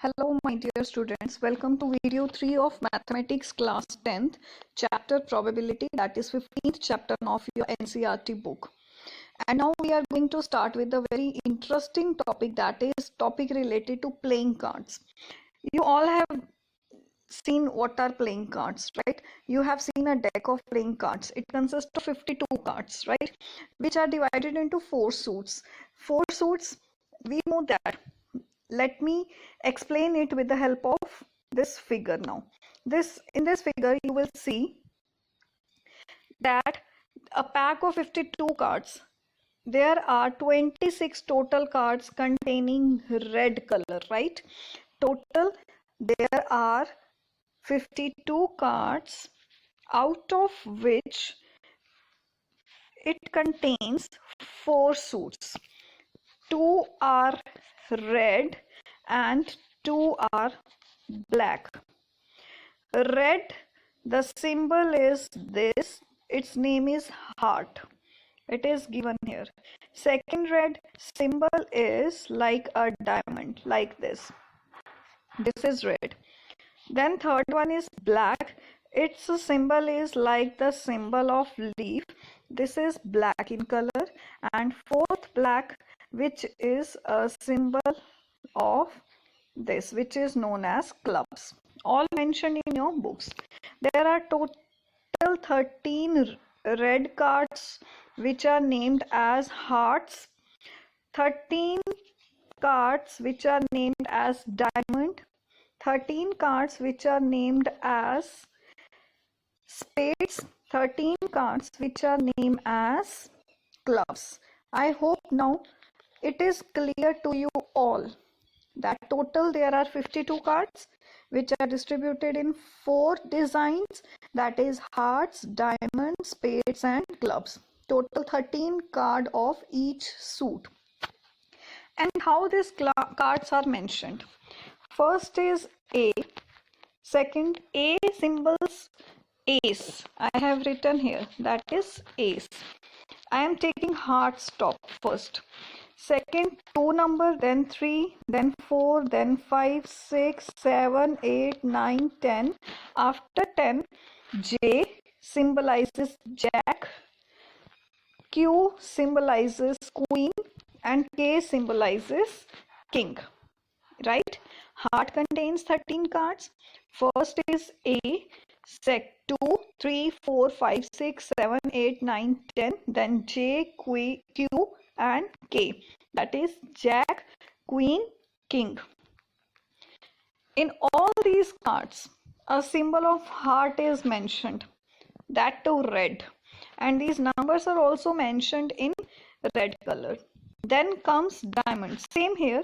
Hello my dear students, welcome to video 3 of Mathematics class 10th chapter probability, that is 15th chapter of your NCERT book. And now we are going to start with a very interesting topic, that is topic related to playing cards. You all have seen what are playing cards, right? You have seen a deck of playing cards. It consists of 52 cards, right? Which are divided into 4 suits. 4 suits, we know that. Let me explain it with the help of this figure now. In this figure you will see that a pack of 52 cards, there are 26 total cards containing red color, right? Total there are 52 cards, out of which it contains 4 suits. 2 are red and 2 are black. Red, the symbol is this, its name is heart. It is given here. Second red symbol is like a diamond, like this. This is red. Then third one is black. Its symbol is like the symbol of leaf. This is black in color. And fourth black, which is a symbol of this, which is known as clubs. All mentioned in your books. There are total 13 red cards which are named as hearts, 13 cards which are named as diamond, 13 cards which are named as spades, 13 cards which are named as clubs. I hope now it is clear to you all that total there are 52 cards which are distributed in 4 designs, that is hearts, diamonds, spades and clubs. Total 13 card of each suit. And how these cards are mentioned? First is A. Second, A symbols ace. I have written here, that is ace. I am taking hearts top first. Second, 2 number, then 3, then 4, then 5, 6, 7, 8, 9, 10. After 10, J symbolizes jack, Q symbolizes queen, and K symbolizes king, right? Heart contains 13 cards. First is A, sec 2, 3, 4, 5, 6, 7, 8, 9, 10, then J, Q and K, that is jack, queen, king. In all these cards, a symbol of heart is mentioned, that too red, and these numbers are also mentioned in red color. Then comes diamond. Same here.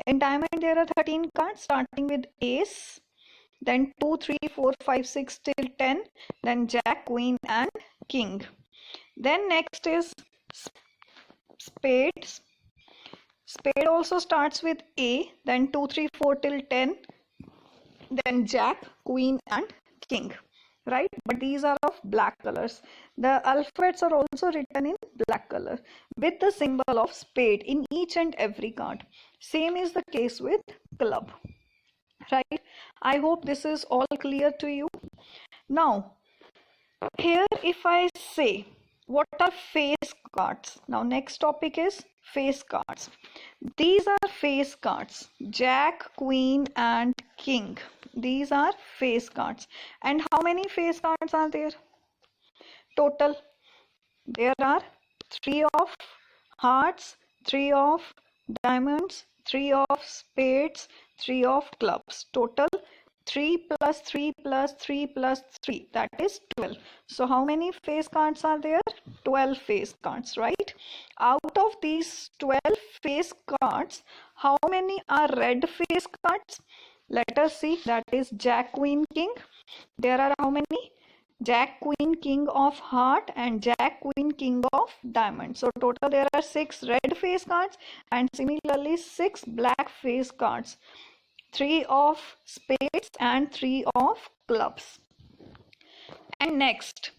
In diamond there are 13 cards starting with ace, then 2, 3, 4, 5, 6 till 10, then jack, queen and king. Then next is spades. Spade also starts with A, then 2, 3, 4 till 10, then jack, queen and king, right? But these are of black colors. The alphabets are also written in black color with the symbol of spade in each and every card. Same is the case with club, right? I hope this is all clear to you. Now here if I say what are face cards, now next topic is face cards. These are face cards, jack, queen and king. These are face cards. And how many face cards are there? Total there are 3 of hearts, 3 of diamonds, 3 of spades, 3 of clubs. Total 3 plus 3 plus 3 plus 3, that is 12. So how many face cards are there? 12 face cards, right? Out of these 12 face cards, how many are red face cards? Let us see, that is jack, queen, king. There are how many? Jack, queen, king of heart and jack, queen, king of diamond. So total there are 6 red face cards and similarly 6 black face cards. 3 of spades and 3 of clubs. And next,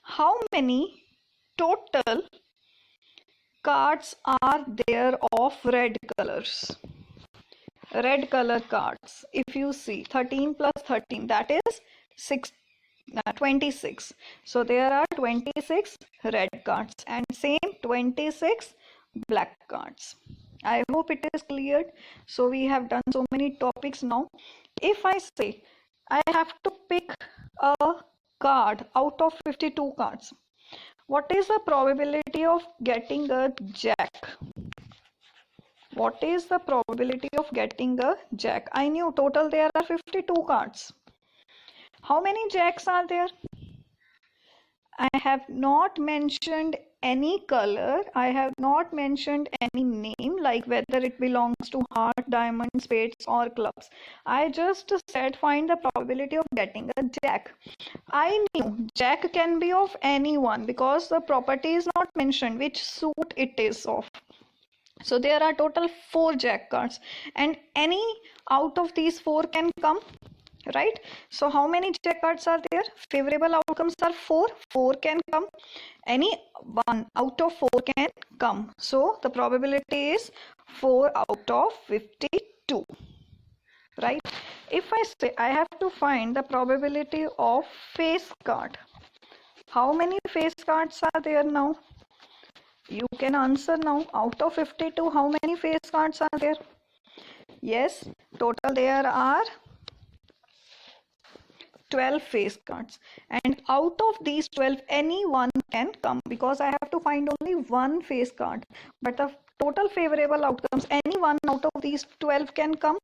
how many total cards are there of red colors? red color cards. If you see 13 plus 13, that is 26. So there are 26 red cards and same 26 black cards. I hope it is cleared. So we have done so many topics now. If I say I have to pick a card out of 52 cards, what is the probability of getting a jack? What is the probability of getting a jack? I knew total there are 52 cards. How many jacks are there? I have not mentioned any color. I have not mentioned any name, like whether it belongs to heart, diamond, spades or clubs. I just said find the probability of getting a jack. I knew jack can be of anyone because the property is not mentioned which suit it is of. So there are total 4 jack cards and any out of these 4 can come, right? So how many jack cards are there? Favorable outcomes are 4 can come, any one out of 4 can come. So the probability is 4 out of 52, right? If I say I have to find the probability of face card, how many face cards are there now? You can answer now. Out of 52, how many face cards are there? Yes, total there are 12 face cards, and out of these 12 any one can come because I have to find only one face card, but the total favorable outcomes, any one out of these 12 can come,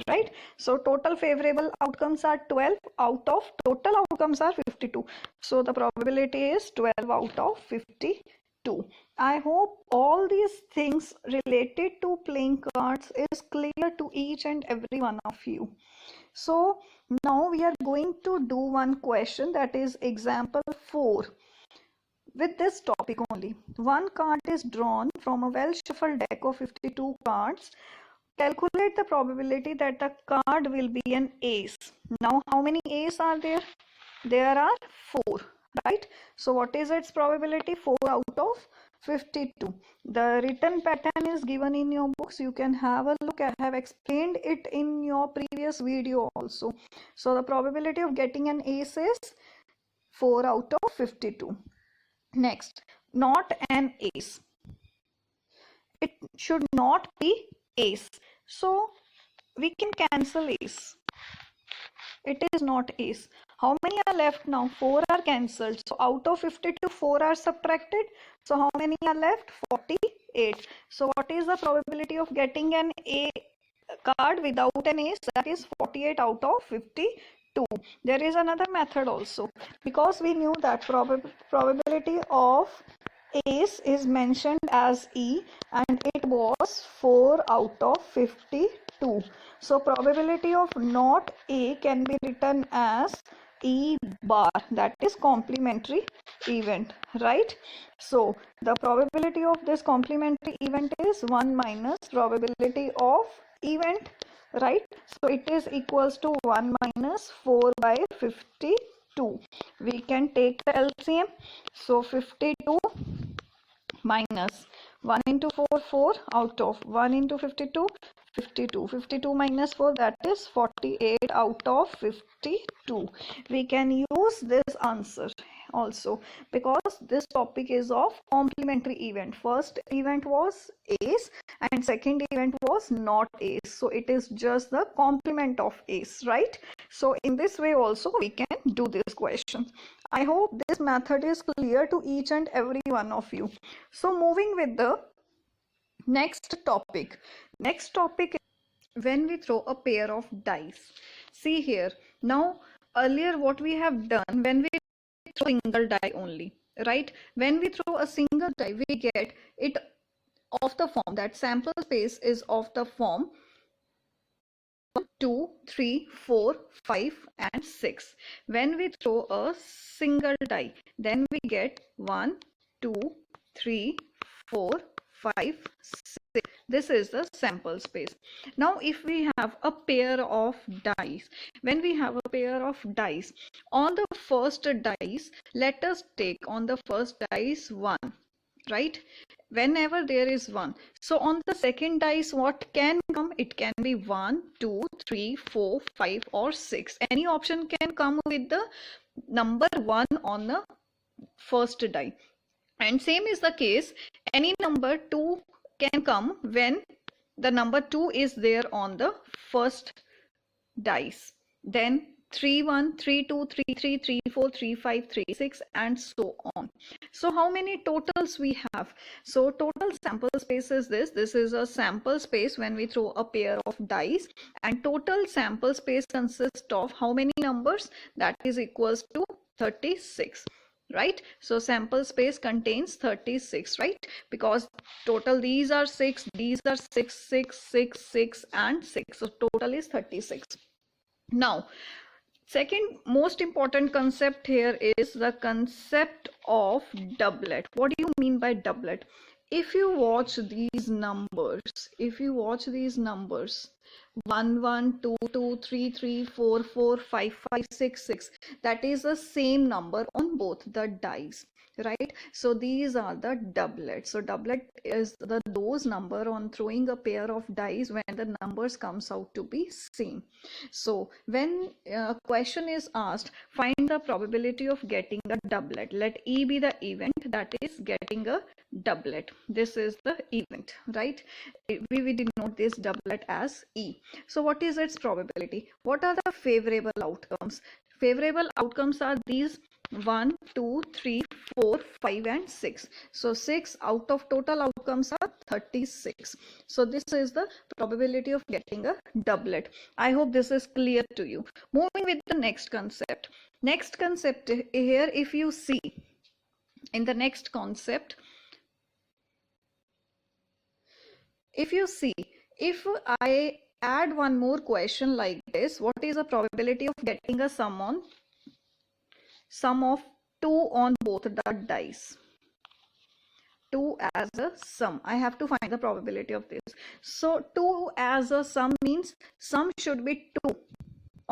right? So total favorable outcomes are 12 out of total outcomes are 52, so the probability is 12 out of 52. I hope all these things related to playing cards is clear to each and every one of you. So now we are going to do one question, that is example 4. With this topic only, one card is drawn from a well shuffled deck of 52 cards. Calculate the probability that the card will be an ace. Now how many ace are there? There are 4, right? So what is its probability? 4 out of 52. The written pattern is given in your books. You can have a look. I have explained it in your previous video also. So the probability of getting an ace is 4 out of 52. Next, not an ace. It should not be ace. So we can cancel ace. It is not ace. How many are left now? 4 are cancelled. So out of 52, 4 are subtracted. So how many are left? 48. So what is the probability of getting an A card without an ace? That is 48 out of 52. There is another method also, because we knew that probability of ace is mentioned as E and it was 4 out of 52. So probability of not A can be written as E bar, that is complementary event, right? So the probability of this complementary event is 1 minus probability of event, right? So it is equals to 1 minus 4 by 52. We can take the LCM. So 52 minus 1 into 4, 4 out of 1 into 52, 52. 52 minus 4, that is 48 out of 52. We can use this answer also because this topic is of complementary event. First event was ace and second event was not ace. So it is just the complement of ace, right? So in this way also we can do this question. I hope this method is clear to each and every one of you. So moving with the next topic. Next topic is when we throw a pair of dice. See here. Now earlier what we have done, when we throw single die only, right? When we throw a single die, we get it of the form, that sample space is of the form 1, 2, 3, 4, 5 and 6. When we throw a single die, then we get 1, 2, 3, 4, 5, 6. This is the sample space. Now if we have a pair of dice, when we have a pair of dice, on the first dice, let us take on the first dice 1 right? Whenever there is 1. So on the second dice, what can come? It can be 1, 2, 3, 4, 5 or 6. Any option can come with the number 1 on the first die. And same is the case, any number 2 can come when the number 2 is there on the first dice. Then 3 1, 3 2, 3 3, 3 4, 3 5, 3 6 and so on. So how many totals we have? So total sample space is this. This is a sample space when we throw a pair of dice, and total sample space consists of how many numbers? That is equals to 36, right? So sample space contains 36, right? Because total these are 6, these are 6, 6, 6, 6 and 6. So total is 36. Now, second most important concept here is the concept of doublet. What do you mean by doublet? If you watch these numbers, 1 1 2 2 3 3 4 4 5 5 6 6, that is the same number on both the dice, right? So these are the doublets. So doublet is those number on throwing a pair of dice when the numbers comes out to be same. So when a question is asked, find the probability of getting a doublet. Let E be the event, that is getting a doublet. This is the event, right? We denote this doublet as E. So what is its probability? What are the favorable outcomes? Favorable outcomes are these: 1 2 3 4 5 and 6. So 6 out of total outcomes are 36. So this is the probability of getting a doublet. I hope this is clear to you. Moving with the next concept. Next concept here, if you see in the next concept, if you see, if I add one more question like this, what is the probability of getting a sum of 2 on both the dice? 2 as a sum. I have to find the probability of this. So 2 as a sum means sum should be 2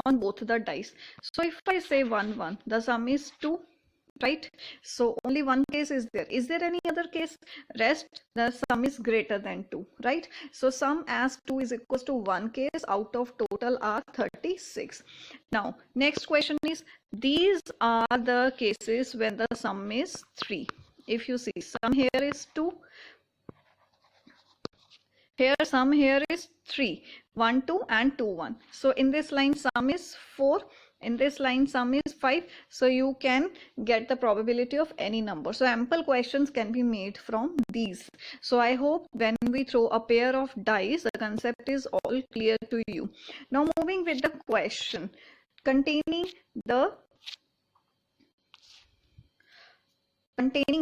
on both the dice. So if I say 1 1, the sum is 2, right? So only one case is there. Is there any other case? Rest, the sum is greater than 2, right? So sum as 2 is equals to 1 case out of total are 36. Now next question is, these are the cases when the sum is 3. If you see, sum here is 2, here sum here is 3, 1 2 and 2 1. So in this line sum is 4, in this line sum is 5. So you can get the probability of any number. So ample questions can be made from these. So I hope when we throw a pair of dice, the concept is all clear to you. Now moving with the question containing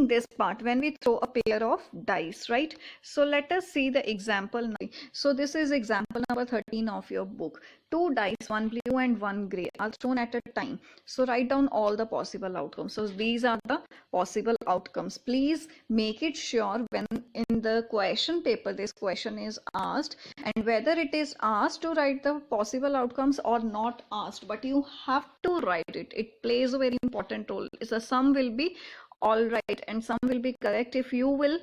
this part, when we throw a pair of dice, right? So let us see the example. So this is example number 13 of your book. 2 dice, one blue and one gray, are thrown at a time. So write down all the possible outcomes. So these are the possible outcomes. Please make it sure when in the question paper this question is asked, and whether it is asked to write the possible outcomes or not asked, but you have to write it. It plays a very important role. So some will be all right and some will be correct if you will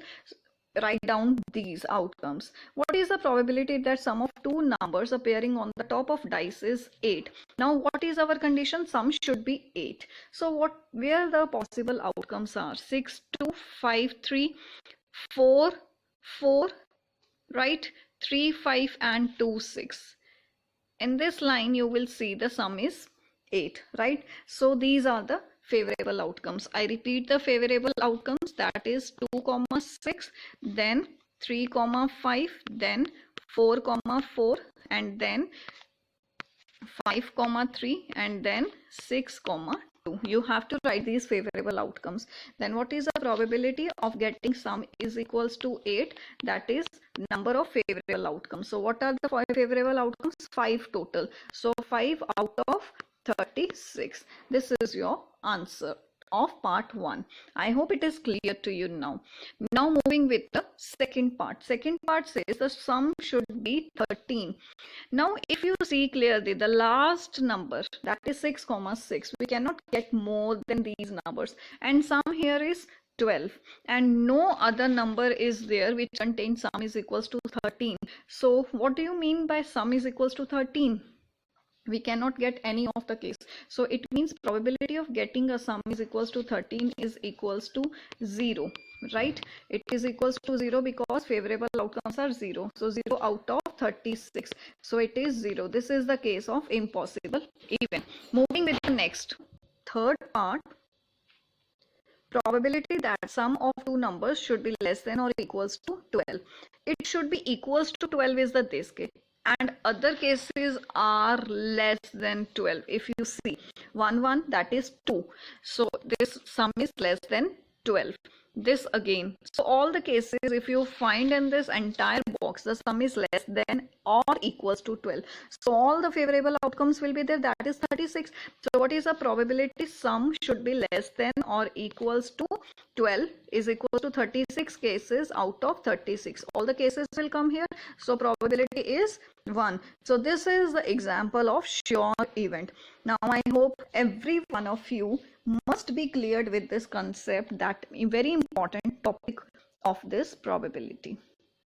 write down these outcomes. What is the probability that sum of two numbers appearing on the top of dice is 8? Now what is our condition? Sum should be 8. So where the possible outcomes are? 6 2 5 3 4 4, right? 3 5 and 2 6. In this line you will see the sum is 8, right? So these are the favorable outcomes. I repeat the favorable outcomes, that is 2, 6, then 3, 5, then 4, 4, and then 5, 3, and then 6, 2. You have to write these favorable outcomes. Then what is the probability of getting sum is equals to 8? That is number of favorable outcomes. So what are the favorable outcomes? 5 total. So 5 out of 36. This is your answer of part 1. I hope it is clear to you now. Now moving with the second part. Second part says the sum should be 13. Now if you see clearly the last number, that is 6, 6. We cannot get more than these numbers, and sum here is 12 and no other number is there which contains sum is equals to 13. So what do you mean by sum is equals to 13? We cannot get any of the case. So it means probability of getting a sum is equals to 13 is equals to 0, right? It is equals to 0 because favorable outcomes are 0. So 0 out of 36. So it is 0. This is the case of impossible even. Moving with the next third part. Probability that sum of two numbers should be less than or equals to 12. It should be equals to 12 is the this case, and other cases are less than 12. If you see 1 1, that is 2, so this sum is less than 12. This again, so all the cases if you find in this entire box the sum is less than or equals to 12, so all the favorable outcomes will be there, that is 36. So what is the probability sum should be less than or equals to 12 is equal to 36 cases out of 36. All the cases will come here, so probability is 1. So this is the example of sure event. Now I hope every one of you must be cleared with this concept, that very important topic of this probability.